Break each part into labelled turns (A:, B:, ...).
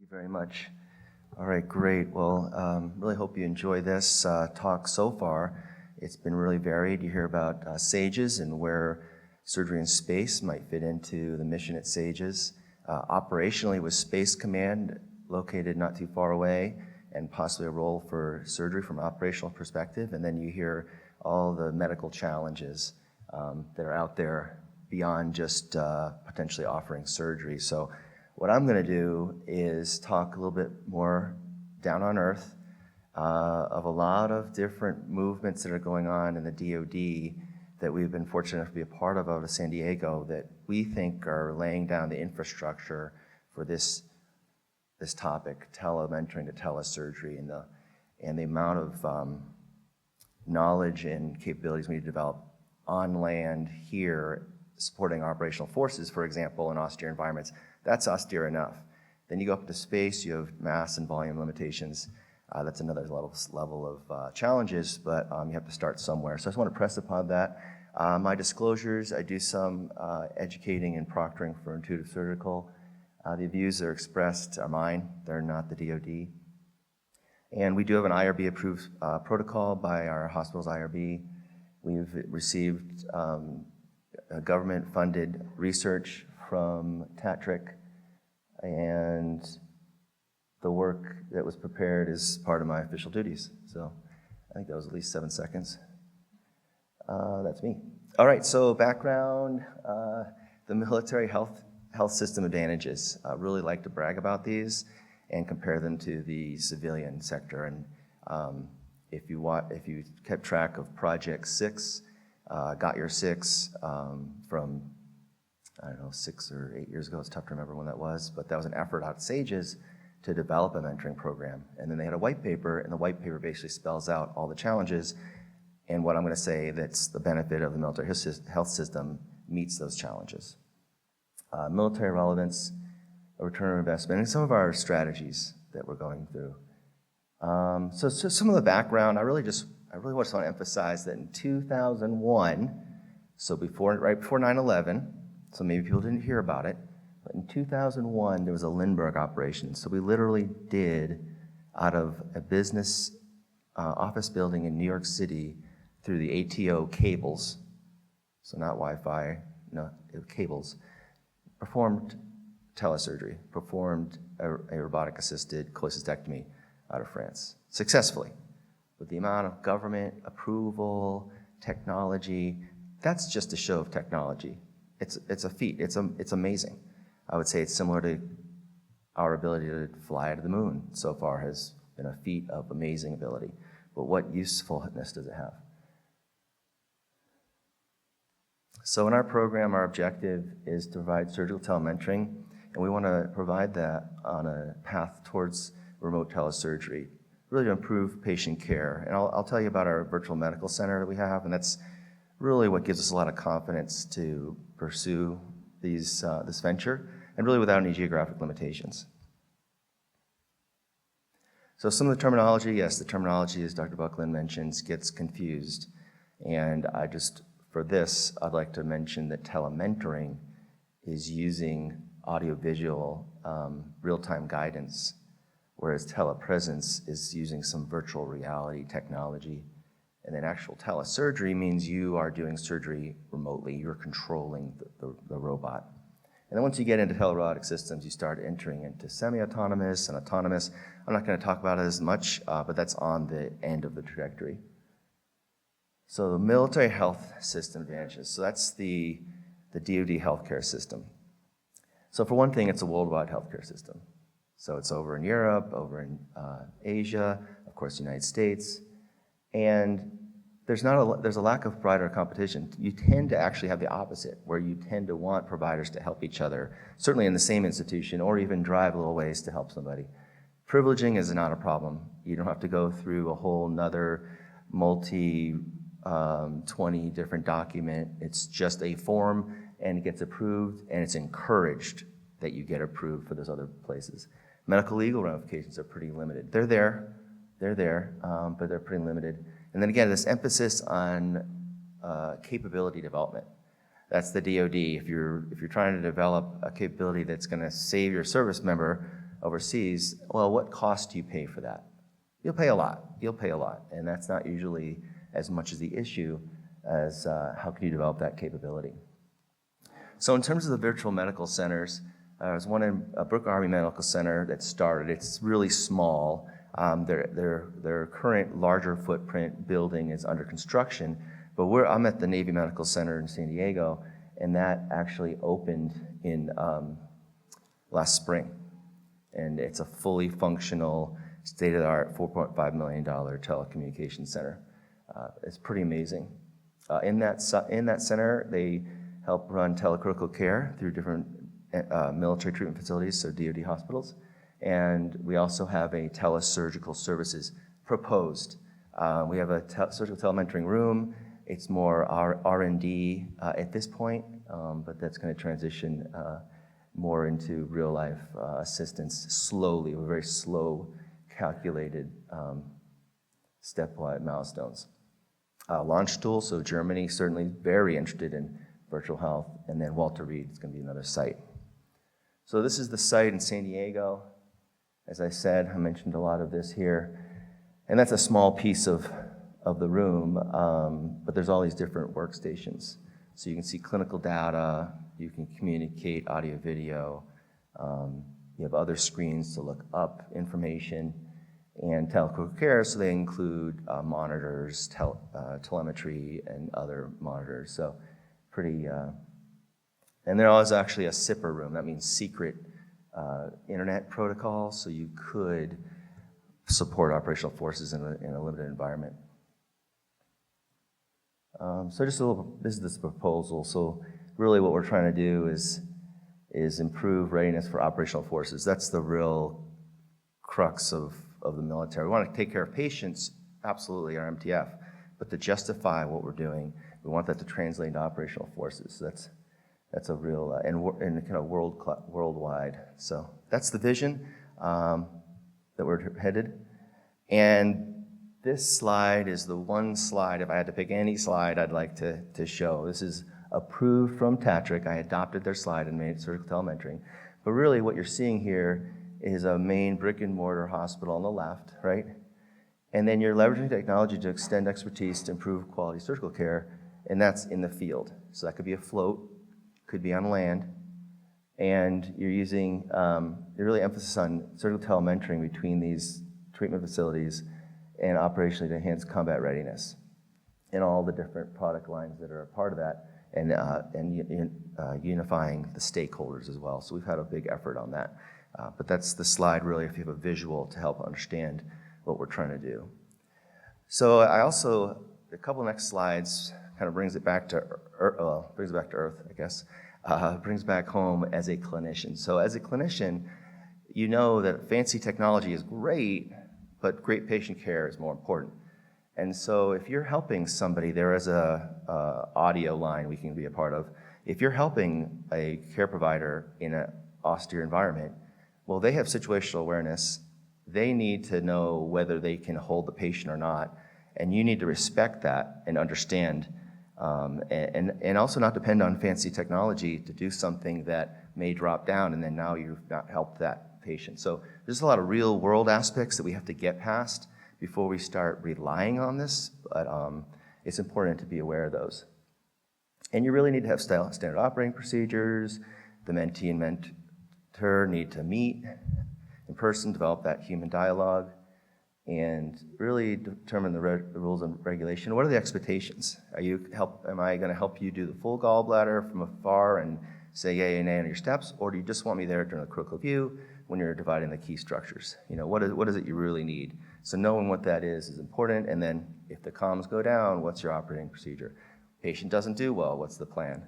A: you very much. All right, great. Well, really hope you enjoy this talk so far. It's been really varied. You hear about SAGES and where surgery in space might fit into the mission at SAGES. Operationally with Space Command located not too far away and possibly a role for surgery from an operational perspective. And then you hear all the medical challenges that are out there beyond just potentially offering surgery. So what I'm going to do is talk a little bit more down on earth of a lot of different movements that are going on in the DoD that we've been fortunate enough to be a part of out of San Diego that we think are laying down the infrastructure for this topic, telementoring to telesurgery, and the amount of knowledge and capabilities we need to develop on land here, supporting operational forces, for example, in austere environments. That's austere enough. Then you go up to space, you have mass and volume limitations. That's another level of challenges, but you have to start somewhere. So I just want to press upon that. My disclosures, I do some educating and proctoring for Intuitive Surgical. The views that are expressed are mine. They're not the DoD. And we do have an IRB-approved protocol by our hospital's IRB. We've received government-funded research from TATRIC, and the work that was prepared is part of my official duties. So I think that was at least 7 seconds. That's me. All right, so background, the military health system advantages. I really like to brag about these and compare them to the civilian sector. And if you kept track of Project 6, Got Your 6 from, I don't know, 6 or 8 years ago. It's tough to remember when that was, but that was an effort out at SAGES to develop a mentoring program. And then they had a white paper, and the white paper basically spells out all the challenges. And what I'm going to say that's the benefit of the military health system meets those challenges. Military relevance, a return on investment, and some of our strategies that we're going through. So some of the background, I really just want to emphasize that in 2001, so right before 9/11, so maybe people didn't hear about it, but in 2001 there was a Lindbergh operation. So we literally did out of a business office building in New York City through the ATO cables, so not Wi-Fi, no, cables, performed telesurgery, performed a robotic-assisted cholecystectomy out of France, successfully. With the amount of government approval, technology, that's just a show of technology. It's a feat, it's amazing. I would say it's similar to our ability to fly to the moon so far has been a feat of amazing ability. But what usefulness does it have? So in our program, our objective is to provide surgical telementoring, and we want to provide that on a path towards remote telesurgery, really to improve patient care. And I'll tell you about our virtual medical center that we have, and that's really what gives us a lot of confidence to pursue this venture, and really without any geographic limitations. So some of the terminology, yes, the terminology, as Dr. Buckland mentions, gets confused. And for this, I'd like to mention that telementoring is using audiovisual real-time guidance, whereas telepresence is using some virtual reality technology. And then actual telesurgery means you are doing surgery remotely. You're controlling the robot. And then once you get into telerobotic systems, you start entering into semi-autonomous and autonomous. I'm not going to talk about it as much, but that's on the end of the trajectory. So the military health system advantages. So that's the DoD healthcare system. So for one thing, it's a worldwide healthcare system. So it's over in Europe, over in Asia, of course, the United States. And there's a lack of provider competition. You tend to actually have the opposite, where you tend to want providers to help each other, certainly in the same institution, or even drive a little ways to help somebody. Privileging is not a problem. You don't have to go through a whole nother 20 different document. It's just a form, and it gets approved, and it's encouraged that you get approved for those other places. Medical legal ramifications are pretty limited. They're there, but they're pretty limited. And then again, this emphasis on capability development. That's the DoD. If you're trying to develop a capability that's going to save your service member, overseas, well, what cost do you pay for that? You'll pay a lot. You'll pay a lot. And that's not usually as much as the issue as how can you develop that capability. So in terms of the virtual medical centers, there's one in Brooke Army Medical Center that started. It's really small. Their current larger footprint building is under construction, but I'm at the Navy Medical Center in San Diego, and that actually opened in last spring. And it's a fully functional, state-of-the-art, $4.5 million telecommunications center. It's pretty amazing. In that center, they help run telecritical care through different military treatment facilities, so DoD hospitals. And we also have a telesurgical services proposed. We have a surgical telementoring room. It's more R&D at this point, but that's going to transition more into real-life assistance slowly, with very slow, calculated, stepwise milestones. Launch tool, so Germany certainly very interested in virtual health, and then Walter Reed is going to be another site. So this is the site in San Diego. As I said, I mentioned a lot of this here, and that's a small piece of the room, but there's all these different workstations. So you can see clinical data, you can communicate audio, video, you have other screens to look up information, and telecritical care, so they include monitors, telemetry, and other monitors. So pretty, and there is actually a SIPR room. That means secret internet protocol, so you could support operational forces in a limited environment. So just a little, this is this proposal. So really what we're trying to do is improve readiness for operational forces. That's the real crux of the military. We want to take care of patients, absolutely, our MTF, but to justify what we're doing, we want that to translate into operational forces. So that's a real, and kind of worldwide. So that's the vision that we're headed. And this slide is the one slide, if I had to pick any slide I'd like to show. This is approved from Tatric. I adopted their slide and made it surgical telementoring. But really what you're seeing here is a main brick and mortar hospital on the left, right? And then you're leveraging technology to extend expertise to improve quality surgical care, and that's in the field. So that could be a float, could be on land, and you're using, you're really emphasis on surgical telementoring between these treatment facilities and operationally to enhance combat readiness, and all the different product lines that are a part of that, and unifying the stakeholders as well. So we've had a big effort on that. But that's the slide really if you have a visual to help understand what we're trying to do. So I also, a couple next slides kind of brings it back to earth, I guess. Brings back home as a clinician. So as a clinician, you know that fancy technology is great, but great patient care is more important. And so if you're helping somebody, there is a audio line we can be a part of. If you're helping a care provider in an austere environment, well, they have situational awareness. They need to know whether they can hold the patient or not, and you need to respect that and understand, and also not depend on fancy technology to do something that may drop down, and then now you've not helped that patient. So there's a lot of real world aspects that we have to get past before we start relying on this, but it's important to be aware of those. And you really need to have standard operating procedures. The mentee and mentor need to meet in person, develop that human dialogue, and really determine the rules and regulation. What are the expectations? Am I going to help you do the full gallbladder from afar and say yay and nay on your steps, or do you just want me there during the critical view when you're dividing the key structures? You know, what is it you really need? So knowing what that is important, and then if the comms go down, what's your operating procedure? Patient doesn't do well, what's the plan?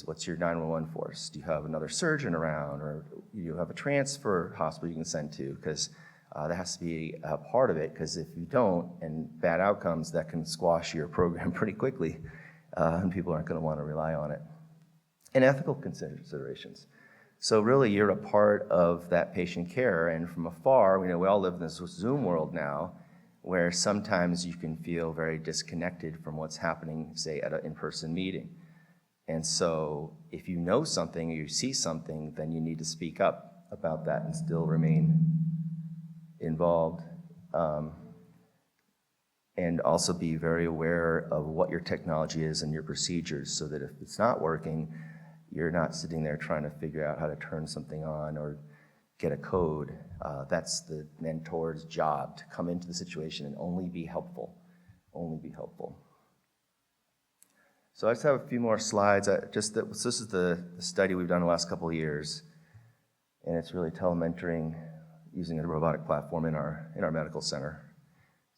A: What's your 911 force? Do you have another surgeon around, or you have a transfer hospital you can send to? Because that has to be a part of it, because if you don't, and bad outcomes, that can squash your program pretty quickly, and people aren't going to want to rely on it. And ethical considerations. So really, you're a part of that patient care, and from afar, we all live in this Zoom world now, where sometimes you can feel very disconnected from what's happening, say, at an in-person meeting. And so if you know something or you see something, then you need to speak up. about that and still remain involved. And also be very aware of what your technology is and your procedures, so that if it's not working, you're not sitting there trying to figure out how to turn something on or get a code. That's the mentor's job, to come into the situation and only be helpful. Only be helpful. So I just have a few more slides. This is the study we've done the last couple of years, and it's really telementoring using a robotic platform in our medical center.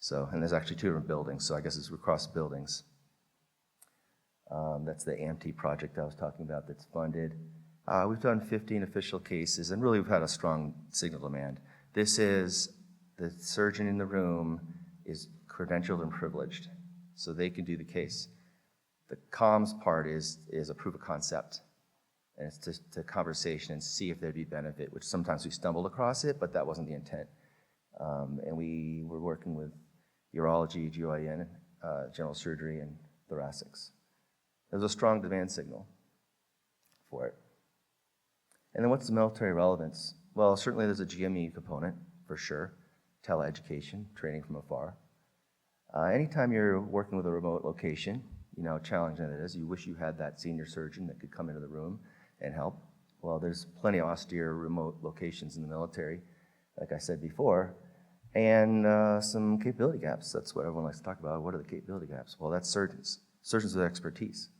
A: So, and there's actually 2 different buildings, so I guess it's across buildings. That's the AMT project I was talking about that's funded. We've done 15 official cases, and really we've had a strong signal demand. This is the surgeon in the room is credentialed and privileged, so they can do the case. The comms part is a proof of concept, and it's just a conversation and see if there'd be benefit, which sometimes we stumbled across it, but that wasn't the intent. And we were working with urology, GYN, general surgery, and thoracics. There's a strong demand signal for it. And then what's the military relevance? Well, certainly there's a GME component, for sure. Teleeducation, training from afar. Anytime you're working with a remote location, challenging it is, you wish you had that senior surgeon that could come into the room and help. Well, there's plenty of austere remote locations in the military, like I said before, and some capability gaps. That's what everyone likes to talk about. What are the capability gaps? Well, that's surgeons with expertise,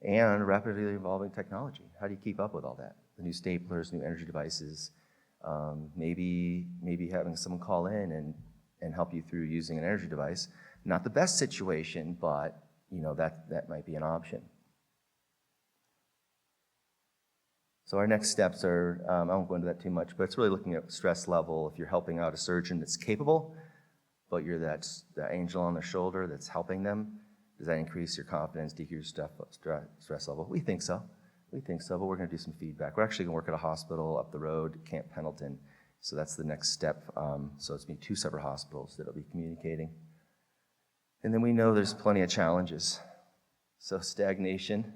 A: and rapidly evolving technology. How do you keep up with all that? The new staplers, new energy devices, maybe having someone call in and help you through using an energy device. Not the best situation, but that might be an option. So our next steps are, I won't go into that too much, but it's really looking at stress level. If you're helping out a surgeon that's capable, but you're that angel on their shoulder that's helping them, does that increase your confidence, decrease stress level? We think so, but we're going to do some feedback. We're actually going to work at a hospital up the road, Camp Pendleton, so that's the next step. So it's going to be 2 separate hospitals that will be communicating. And then we know there's plenty of challenges. So stagnation,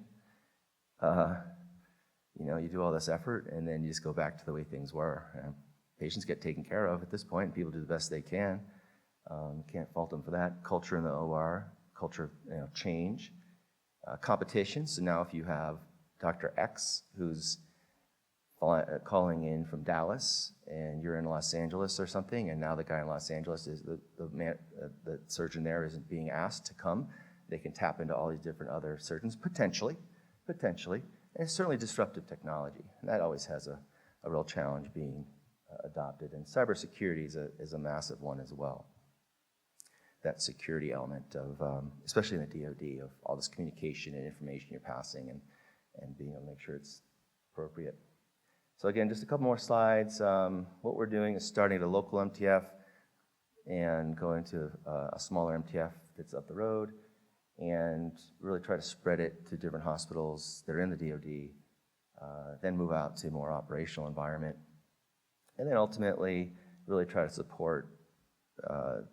A: you do all this effort and then you just go back to the way things were. Patients get taken care of at this point, and people do the best they can. Can't fault them for that. Culture in the OR, culture of change. Competition, so now if you have Dr. X who's calling in from Dallas and you're in Los Angeles or something, and now the guy in Los Angeles is the surgeon there isn't being asked to come, they can tap into all these different other surgeons, potentially. And it's certainly disruptive technology, and that always has a real challenge being adopted. And cybersecurity is a massive one as well. That security element of, especially in the DoD, of all this communication and information you're passing and being able to make sure it's appropriate. So again, just a couple more slides. What we're doing is starting at a local MTF and going to a smaller MTF that's up the road, and really try to spread it to different hospitals that are in the DoD, then move out to a more operational environment, and then ultimately really try to support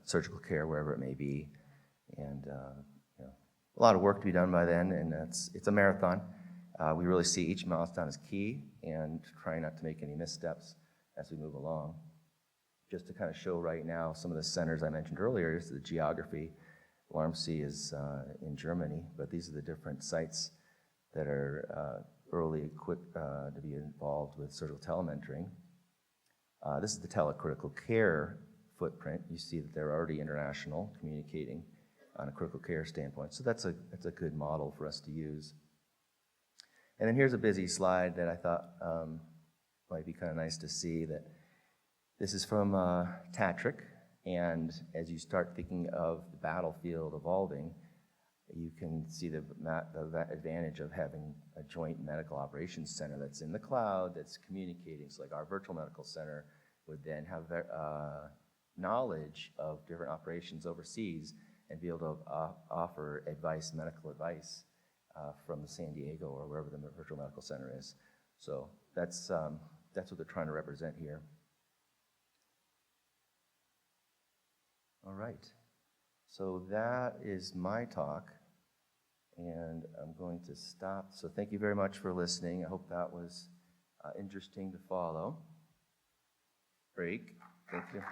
A: surgical care wherever it may be. And a lot of work to be done by then, and it's a marathon. We really see each milestone as key and try not to make any missteps as we move along. Just to kind of show right now some of the centers I mentioned earlier is the geography. LARMC is in Germany, but these are the different sites that are early equipped to be involved with surgical telementoring. This is the telecritical care footprint. You see that they're already international, communicating on a critical care standpoint. So that's a good model for us to use. And then here's a busy slide that I thought might be kind of nice to see. That this is from Tatrick, and as you start thinking of the battlefield evolving, you can see the advantage of having a joint medical operations center that's in the cloud, that's communicating. So like our virtual medical center would then have knowledge of different operations overseas and be able to offer medical advice from San Diego or wherever the virtual medical center is. So that's what they're trying to represent here. All right, so that is my talk, and I'm going to stop. So thank you very much for listening. I hope that was interesting to follow. break. Thank you.